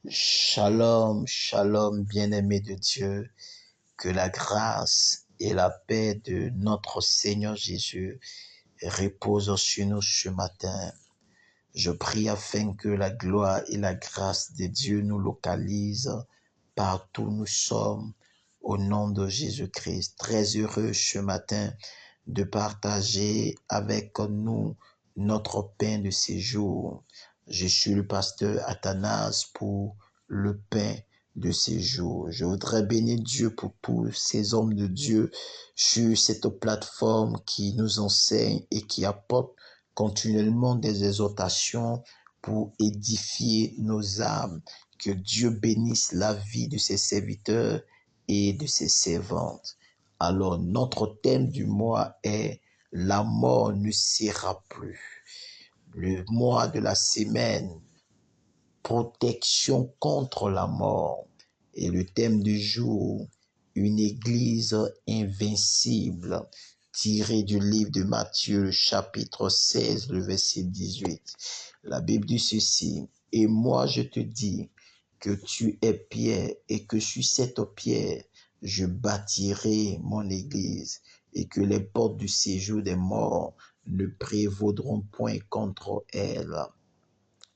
Shalom, shalom, bien-aimé de Dieu, que la grâce et la paix de notre Seigneur Jésus reposent sur nous ce matin. Je prie afin que la gloire et la grâce de Dieu nous localisent partout où nous sommes, au nom de Jésus-Christ. Très heureux ce matin de partager avec nous notre pain de séjour. Je suis le pasteur Athanas pour le pain de séjour. Je voudrais bénir Dieu pour tous ces hommes de Dieu sur cette plateforme qui nous enseignent et qui apportent continuellement des exhortations pour édifier nos âmes. Que Dieu bénisse la vie de ses serviteurs et de ses servantes. Alors, notre thème du mois est « La mort ne sera plus ». Le mois de la semaine, protection contre la mort. Et le thème du jour, une église invincible, tiré du livre de Matthieu, chapitre 16, le verset 18. La Bible dit ceci, « Et moi je te dis que tu es Pierre et que sur cette pierre, je bâtirai mon église et que les portes du séjour des morts ne prévaudront point contre elle. »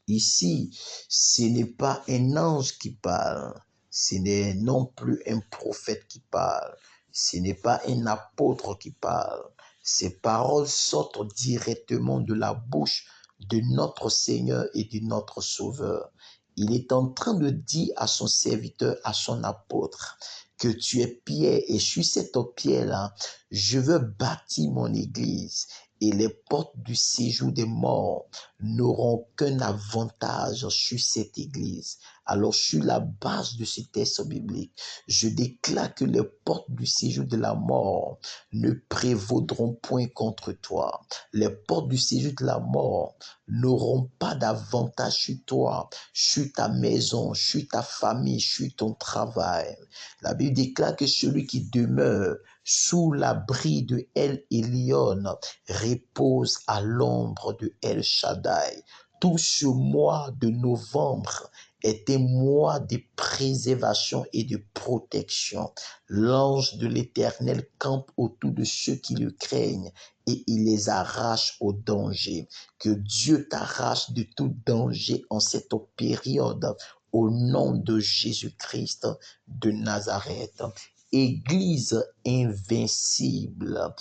Ici, ce n'est pas un ange qui parle, ce n'est non plus un prophète qui parle, ce n'est pas un apôtre qui parle. Ces paroles sortent directement de la bouche de notre Seigneur et de notre Sauveur. Il est en train de dire à son serviteur, à son apôtre, que tu es Pierre et sur cette pierre-là, je veux bâtir mon église et les portes du séjour des morts n'auront qu'un avantage sur cette église. Alors, sur la base de ce texte biblique, je déclare que les portes du séjour de la mort ne prévaudront point contre toi. Les portes du séjour de la mort n'auront pas d'avantage sur toi, sur ta maison, sur ta famille, sur ton travail. La Bible déclare que celui qui demeure sous l'abri de El Elyon repose à l'ombre de El Shaddai. Tout ce mois de novembre est un mois de préservation et de protection. L'ange de l'Éternel campe autour de ceux qui le craignent et il les arrache au danger. Que Dieu t'arrache de tout danger en cette période au nom de Jésus-Christ de Nazareth. Église invincible.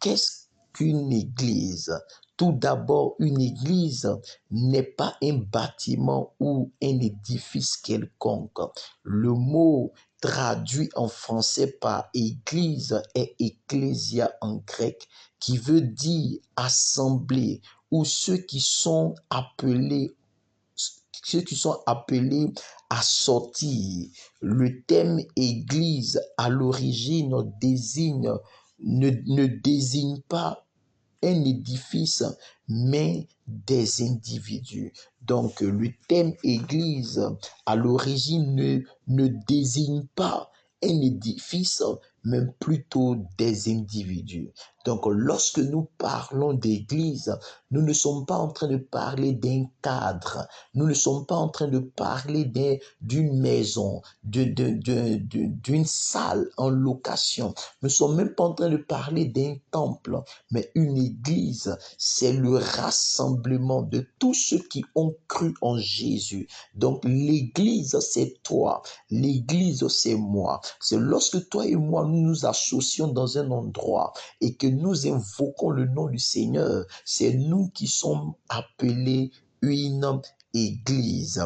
Qu'est-ce qu'une église? Tout d'abord, une église n'est pas un bâtiment ou un édifice quelconque. Le mot traduit en français par église est ecclésia en grec, qui veut dire assemblée ou ceux qui sont appelés à sortir. Le thème église à l'origine ne désigne pas un édifice, mais des individus. Donc, le thème église à l'origine ne désigne pas un édifice, mais plutôt des individus. Donc, lorsque nous parlons d'église, nous ne sommes pas en train de parler d'un cadre, nous ne sommes pas en train de parler d'une maison, d'une salle en location. Nous ne sommes même pas en train de parler d'un temple, mais une église, c'est le rassemblement de tous ceux qui ont cru en Jésus. Donc l'église, c'est toi. L'église, c'est moi. C'est lorsque toi et moi, nous nous associons dans un endroit et que nous invoquons le nom du Seigneur, c'est nous qui sommes appelés une église.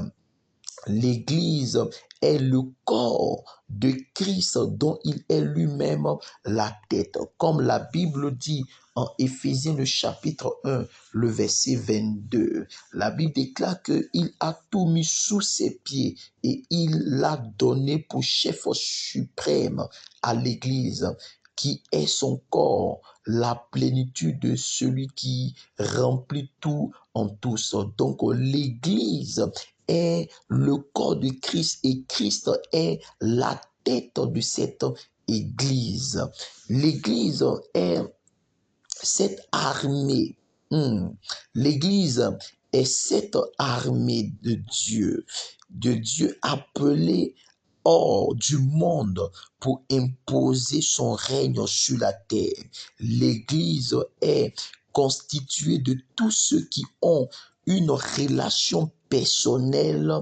L'église est le corps de Christ dont il est lui-même la tête. Comme la Bible dit en Éphésiens le chapitre 1, le verset 22. La Bible déclare qu'il a tout mis sous ses pieds et il l'a donné pour chef suprême à l'église qui est son corps, la plénitude de celui qui remplit tout en tous. Donc l'église est le corps de Christ et Christ est la tête de cette église. L'église est cette armée. L'église est cette armée de Dieu de Dieu appelé hors du monde pour imposer son règne sur la terre. L'Église est constituée de tous ceux qui ont une relation personnelle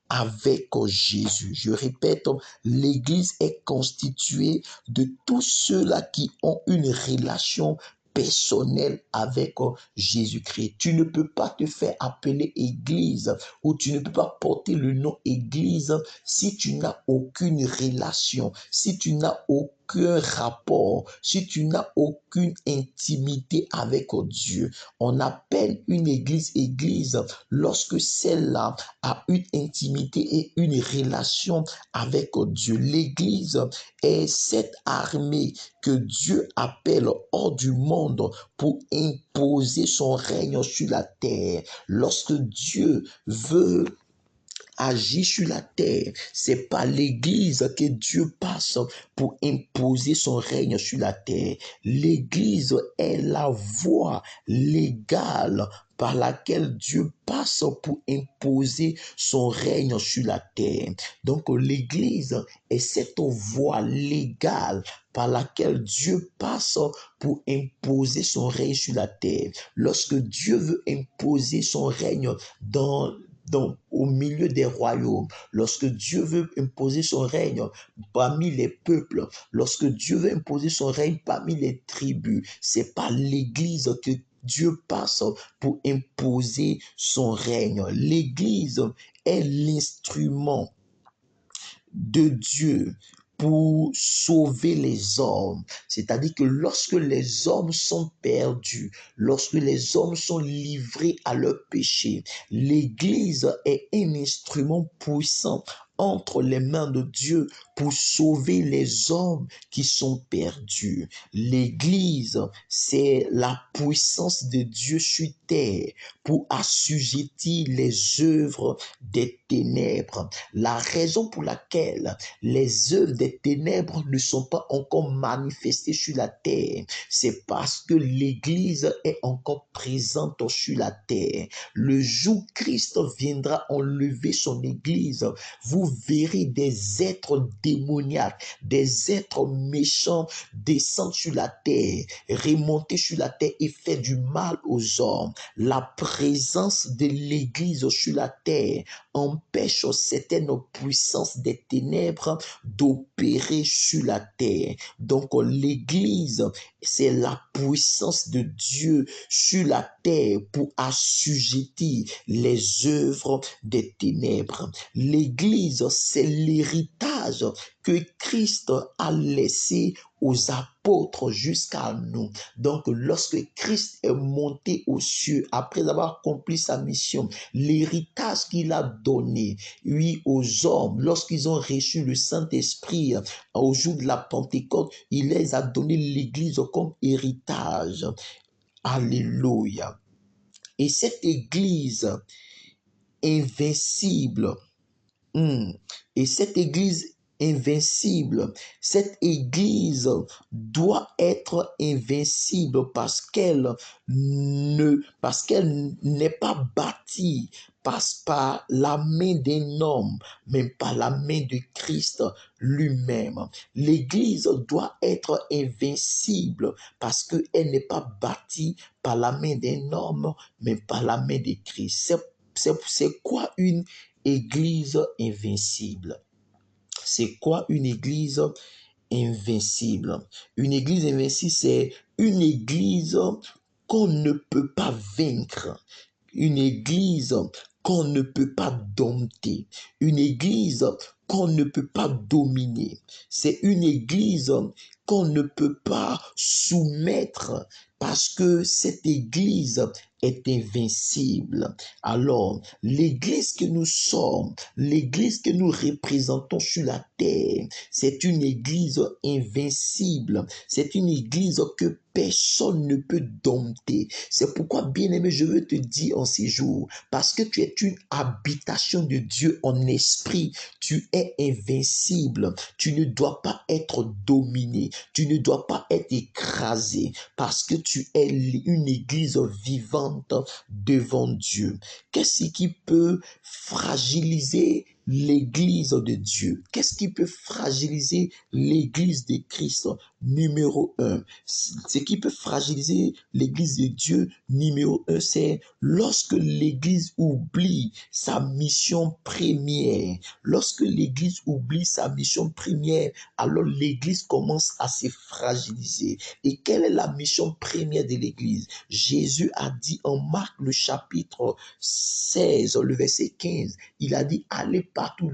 avec Jésus. Je répète, l'Église est constituée de tous ceux-là qui ont une relation personnelle avec Jésus-Christ. Tu ne peux pas te faire appeler Église ou tu ne peux pas porter le nom Église si tu n'as aucune relation, si tu n'as aucun rapport, si tu n'as aucune intimité avec Dieu. On appelle une église lorsque celle-là a une intimité et une relation avec Dieu. L'église est cette armée que Dieu appelle hors du monde pour imposer son règne sur la terre. Lorsque Dieu veut agir sur la terre, c'est par l'Église que Dieu passe pour imposer son règne sur la terre. L'Église est la voie légale par laquelle Dieu passe pour imposer son règne sur la terre. Donc l'Église est cette voie légale par laquelle Dieu passe pour imposer son règne sur la terre. Lorsque Dieu veut imposer son règne au milieu des royaumes, lorsque Dieu veut imposer son règne parmi les peuples, lorsque Dieu veut imposer son règne parmi les tribus, c'est par l'Église que Dieu passe pour imposer son règne. L'Église est l'instrument de Dieu pour sauver les hommes. C'est-à-dire que lorsque les hommes sont perdus, lorsque les hommes sont livrés à leur péché, l'Église est un instrument puissant entre les mains de Dieu pour sauver les hommes qui sont perdus. L'Église, c'est la puissance de Dieu sur terre pour assujettir les œuvres des ténèbres. La raison pour laquelle les œuvres des ténèbres ne sont pas encore manifestées sur la terre, c'est parce que l'Église est encore présente sur la terre. Le jour où Christ viendra enlever son Église, vous verrez des êtres démoniaques, des êtres méchants descendre sur la terre, remonter sur la terre et faire du mal aux hommes. La présence de l'Église sur la terre empêche certaines puissances des ténèbres d'opérer sur la terre. Donc l'Église, c'est la puissance de Dieu sur la terre pour assujettir les œuvres des ténèbres. L'Église, c'est l'héritage que Christ a laissé aux apôtres jusqu'à nous. Donc, lorsque Christ est monté aux cieux, après avoir accompli sa mission, l'héritage qu'il a donné, oui, aux hommes, lorsqu'ils ont reçu le Saint-Esprit au jour de la Pentecôte, il les a donné l'Église comme héritage. Alléluia. Et cette Église invincible, et cette Église invincible, cette Église doit être invincible parce qu'elle n'est pas bâtie par la main d'un homme, mais par la main de Christ lui-même. L'Église doit être invincible parce qu'elle n'est pas bâtie par la main d'un homme, mais par la main de Christ. C'est quoi une Église invincible? C'est quoi une Église invincible? Une Église invincible, c'est une Église qu'on ne peut pas vaincre. Une Église qu'on ne peut pas dompter. Une Église qu'on ne peut pas dominer. C'est une Église qu'on ne peut pas soumettre parce que cette Église est invincible. Alors, l'Église que nous sommes, l'Église que nous représentons sur la terre, c'est une Église invincible. C'est une Église que personne ne peut dompter. C'est pourquoi, bien-aimé, je veux te dire en ces jours, parce que tu es une habitation de Dieu en esprit, tu es invincible. Tu ne dois pas être dominé. Tu ne dois pas être écrasé parce que tu es une Église vivante devant Dieu. Qu'est-ce qui peut fragiliser l'église de Dieu? Qu'est-ce qui peut fragiliser l'église de Christ? Numéro un. Ce qui peut fragiliser l'église de Dieu, numéro un, c'est lorsque l'église oublie sa mission première. Lorsque l'église oublie sa mission première, alors l'église commence à se fragiliser. Et quelle est la mission première de l'église? Jésus a dit en Marc le chapitre 16, le verset 15, il a dit, allez partout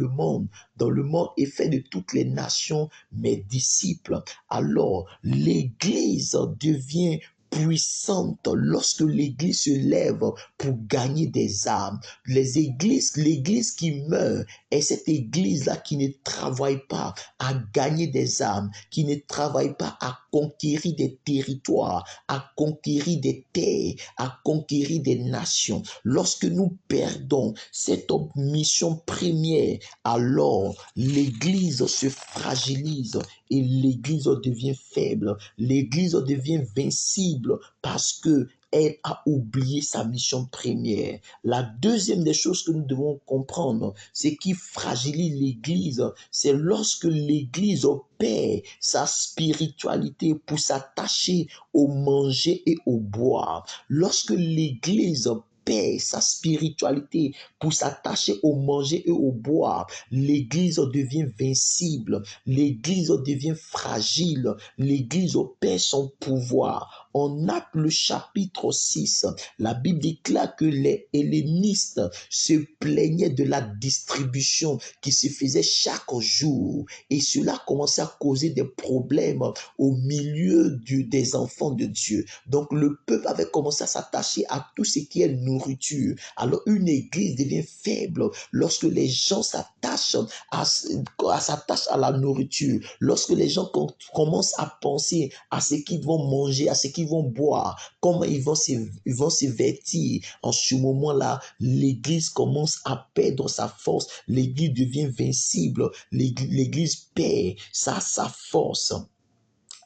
dans le monde et faites de toutes les nations mes disciples. Alors, l'église devient puissante lorsque l'église se lève pour gagner des âmes. L'église qui meurt est cette église-là qui ne travaille pas à gagner des âmes, qui ne travaille pas à conquérir des territoires, à conquérir des terres, à conquérir des nations. Lorsque nous perdons cette mission première, alors l'église se fragilise et l'église devient faible, l'église devient vincible parce que elle a oublié sa mission première. La deuxième des choses que nous devons comprendre, c'est qui fragilise l'église, c'est lorsque l'église perd sa spiritualité pour s'attacher au manger et au boire. Lorsque l'église perd sa spiritualité pour s'attacher au manger et au boire, l'église devient vincible, l'église devient fragile, l'église perd son pouvoir. En Actes le chapitre 6, la Bible déclare que les hellénistes se plaignaient de la distribution qui se faisait chaque jour et cela commençait à causer des problèmes au milieu des enfants de Dieu. Donc le peuple avait commencé à s'attacher à tout ce qui est nourriture. Alors une église devient faible lorsque les gens s'attachent à la nourriture, lorsque les gens commencent à penser à ce qu'ils vont manger, à ce qu'ils vont boire, comment ils vont se vêtir. En ce moment-là, l'église commence à perdre sa force, l'église devient vincible, l'église perd sa force.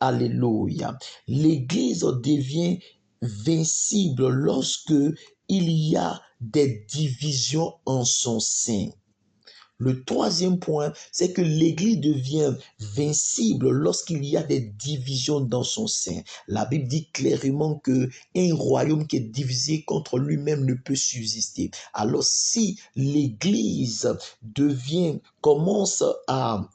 Alléluia. L'église devient vincible lorsque il y a des divisions en son sein. Le troisième point, c'est que l'église devient vincible lorsqu'il y a des divisions dans son sein. La Bible dit clairement que un royaume qui est divisé contre lui-même ne peut subsister. Alors si l'église commence à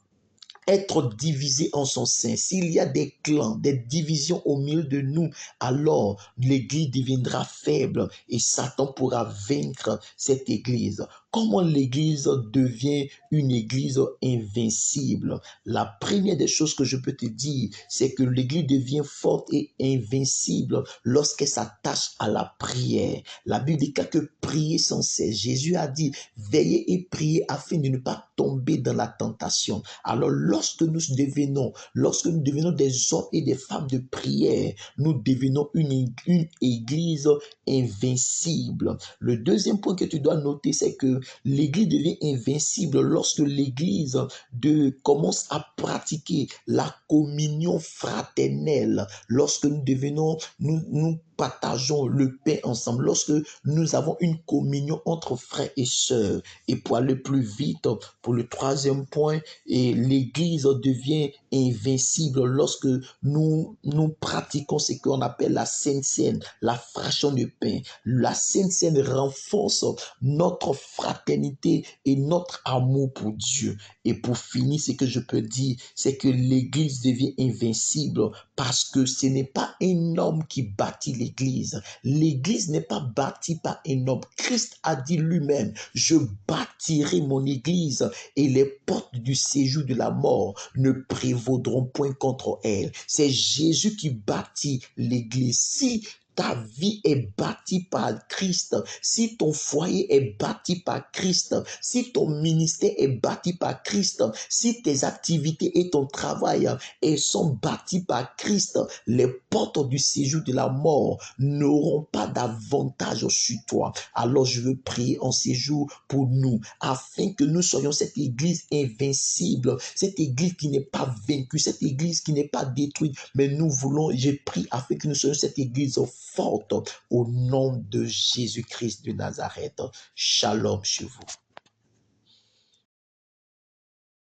être divisé en son sein, s'il y a des clans, des divisions au milieu de nous, alors l'église deviendra faible et Satan pourra vaincre cette église. Comment l'église devient une église invincible? La première des choses que je peux te dire, c'est que l'église devient forte et invincible lorsqu'elle s'attache à la prière. La Bible dit que prier sans cesse. Jésus a dit, veillez et priez afin de ne pas tomber dans la tentation. Alors lorsque nous devenons des hommes et des femmes de prière, nous devenons une église invincible. Le deuxième point que tu dois noter, c'est que l'église devient invincible lorsque l'église commence à pratiquer la communion fraternelle, lorsque nous partageons le pain ensemble, lorsque nous avons une communion entre frères et sœurs. Et pour aller plus vite, pour le troisième point, et l'église devient invincible lorsque nous pratiquons ce qu'on appelle la Sainte Seine, la fraction de pain. La Sainte Seine renforce notre fraternité et notre amour pour Dieu. Et pour finir, ce que je peux dire, c'est que l'église devient invincible parce que ce n'est pas un homme qui bâtit l'église. L'église n'est pas bâtie par un homme. Christ a dit lui-même, je bâtirai mon église et les portes du séjour de la mort ne prévaudront point contre elle. C'est Jésus qui bâtit l'église. Si ta vie est bâtie par Christ, si ton foyer est bâti par Christ, si ton ministère est bâti par Christ, si tes activités et ton travail sont bâtis par Christ, les portes du séjour de la mort n'auront pas d'avantage sur toi. Alors je veux prier en ces jours pour nous, afin que nous soyons cette église invincible, cette église qui n'est pas vaincue, cette église qui n'est pas détruite, mais nous voulons, je prie afin que nous soyons cette église forte au nom de Jésus-Christ de Nazareth. Shalom chez vous.